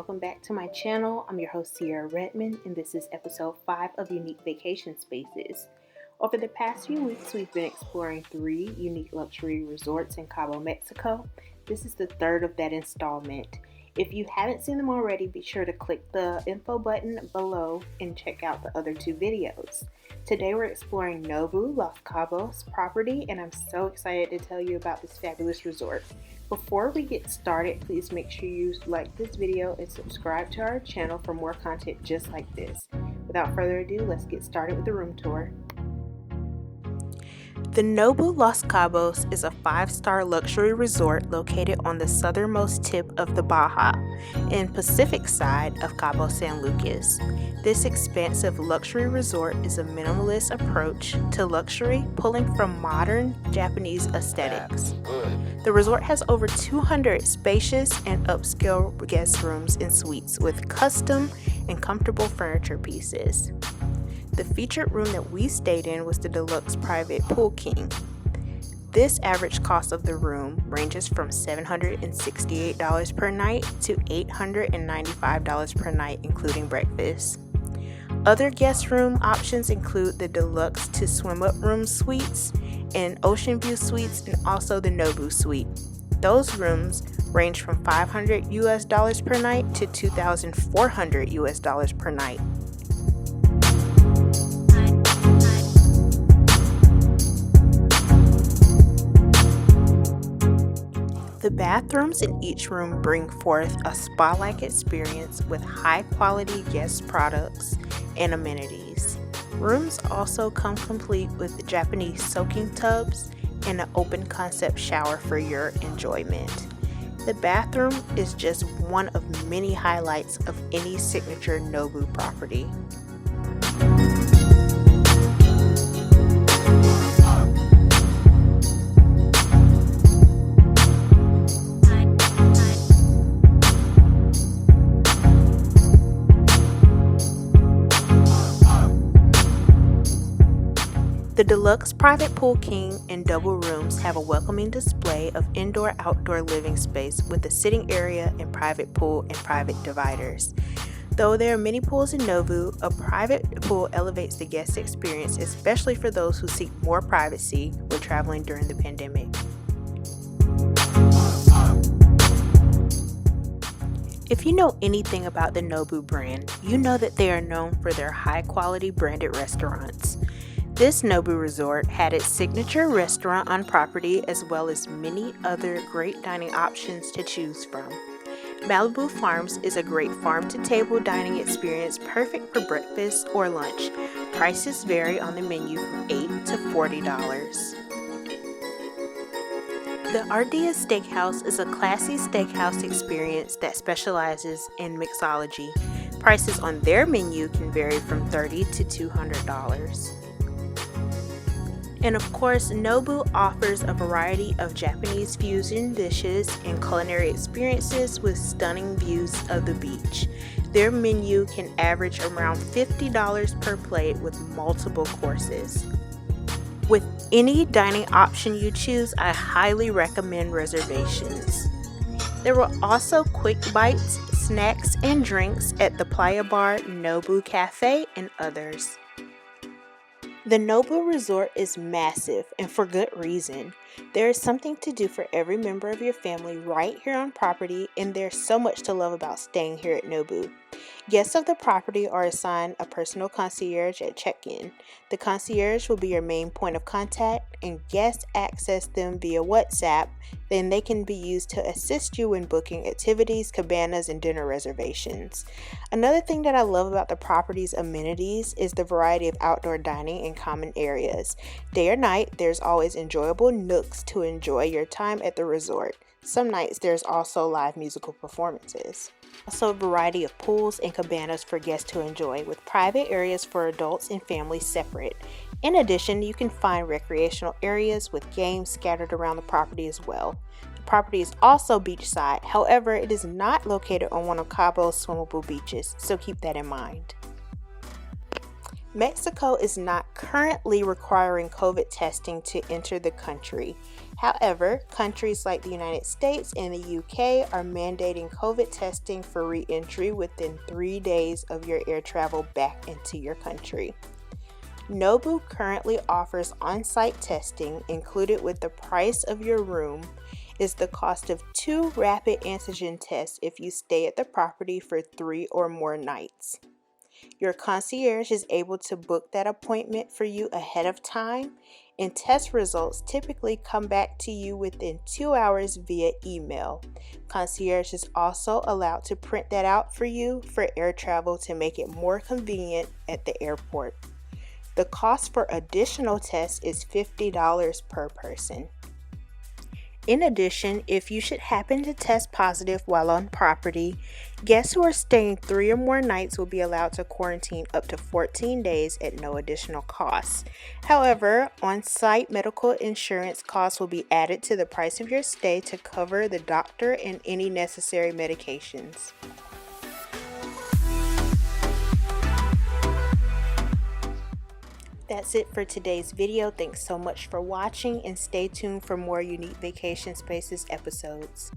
welcome back to my channel. I'm your host Sierra Redmond, and this is episode 5 of Unique Vacation Spaces. Over the past few weeks, we've been exploring 3 unique luxury resorts in Cabo, Mexico. This is the third of that installment. If you haven't seen them already, be sure to click the info button below and check out the other 2 videos. Today we're exploring Nobu Los Cabos property, and I'm so excited to tell you about this fabulous resort. Before we get started, please make sure you like this video and subscribe to our channel for more content just like this. Without further ado, let's get started with the room tour. The Nobu Los Cabos is a 5-star luxury resort located on the southernmost tip of the Baja and Pacific side of Cabo San Lucas. This expansive luxury resort is a minimalist approach to luxury, pulling from modern Japanese aesthetics. The resort has over 200 spacious and upscale guest rooms and suites with custom and comfortable furniture pieces. The featured room that we stayed in was the deluxe private pool king. This average cost of the room ranges from $768 per night to $895 per night, including breakfast. Other guest room options include the deluxe to swim up room suites and ocean view suites, and also the Nobu suite. Those rooms range from $500 per night to $2,400 per night. The bathrooms in each room bring forth a spa-like experience with high-quality guest products and amenities. Rooms also come complete with Japanese soaking tubs and an open concept shower for your enjoyment. The bathroom is just one of many highlights of any signature Nobu property. The deluxe private pool king and double rooms have a welcoming display of indoor-outdoor living space with a sitting area and private pool and private dividers. Though there are many pools in Nobu, a private pool elevates the guest experience, especially for those who seek more privacy when traveling during the pandemic. If you know anything about the Nobu brand, you know that they are known for their high-quality branded restaurants. This Nobu resort had its signature restaurant on property as well as many other great dining options to choose from. Malibu Farms is a great farm-to-table dining experience perfect for breakfast or lunch. Prices vary on the menu from $8 to $40. The Ardea Steakhouse is a classy steakhouse experience that specializes in mixology. Prices on their menu can vary from $30 to $200. And of course, Nobu offers a variety of Japanese fusion dishes and culinary experiences with stunning views of the beach. Their menu can average around $50 per plate with multiple courses. With any dining option you choose, I highly recommend reservations. There were also quick bites, snacks, and drinks at the Playa Bar, Nobu Cafe, and others. The Nobu Resort is massive, and for good reason. There is something to do for every member of your family right here on property, and there's so much to love about staying here at Nobu. Guests of the property are assigned a personal concierge at check-in. The concierge will be your main point of contact, and guests access them via WhatsApp. Then they can be used to assist you when booking activities, cabanas, and dinner reservations. Another thing that I love about the property's amenities is the variety of outdoor dining and common areas. Day or night, there's always enjoyable nooks to enjoy your time at the resort. Some nights there's also live musical performances. Also a variety of pools and cabanas for guests to enjoy, with private areas for adults and families separate. In addition, you can find recreational areas with games scattered around the property as well. The property is also beachside, however, it is not located on one of Cabo's swimmable beaches, so keep that in mind. Mexico is not currently requiring COVID testing to enter the country. However, countries like the United States and the UK are mandating COVID testing for re-entry within 3 days of your air travel back into your country. Nobu currently offers on-site testing. Included with the price of your room is the cost of 2 rapid antigen tests if you stay at the property for 3 or more nights. Your concierge is able to book that appointment for you ahead of time, and test results typically come back to you within 2 hours via email. Concierge is also allowed to print that out for you for air travel to make it more convenient at the airport. The cost for additional tests is $50 per person. In addition, if you should happen to test positive while on property, guests who are staying 3 or more nights will be allowed to quarantine up to 14 days at no additional cost. However, on-site medical insurance costs will be added to the price of your stay to cover the doctor and any necessary medications. That's it for today's video. Thanks so much for watching, and stay tuned for more unique vacation spaces episodes.